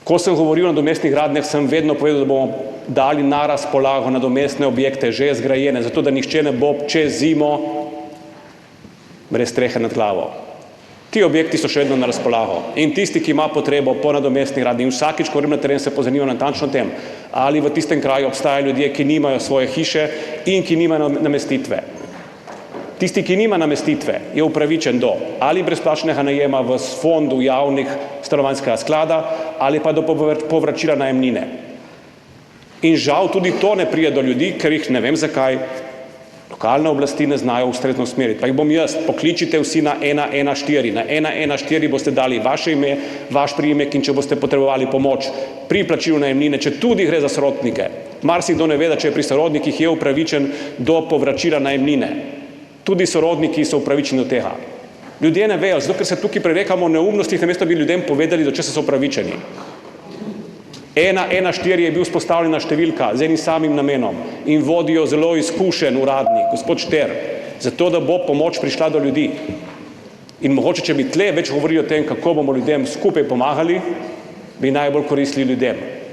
Ko sem govoril o nadomestnih gradnjah, sem vedno povedal, da bomo dali na razpolago nadomestne objekte, že zgrajene, zato da nihče ne bo čez zimo brez strehe nad glavo. Ti objekti so še vedno na razpolago in tisti, ki ima potrebo po nadomestni gradnji, in vsakič, ko grem na teren, se pozanimam natančno o tem, ali v tistem kraju obstajajo ljudje, ki nimajo svoje hiše in ki nimajo namestitve. Tisti, ki nima namestitve, je upravičen do ali brezplačnega najema v fondu javnih stanovanjskega sklada ali pa do povračila najemnine. In žal tudi to ne pride do ljudi, ker jih, ne vem zakaj, lokalne oblasti ne znajo ustrezno usmeriti. Pa jih bom jaz, pokličite vsi na 114. Na 114 boste dali vaše ime, vaš priimek, in če boste potrebovali pomoč pri plačilu najemnine, če tudi gre za sorodnike. Marsikdo ne ve, da če je pri sorodnikih, je upravičen do povračila najemnine. Tudi sorodniki so upravičeni do tega. Ljudje ne vejo, zato ker se tukaj prerekamo o neumnostih, namesto da bi ljudem povedali, do česa so upravičeni. 114 je bil vzpostavljena številka z enim samim namenom in vodijo zelo izkušen uradnik, gospod Šter, zato da bo pomoč prišla do ljudi. In mogoče, če bi tle več govorili o tem, kako bomo ljudem skupaj pomagali, bi najbolj koristili ljudem.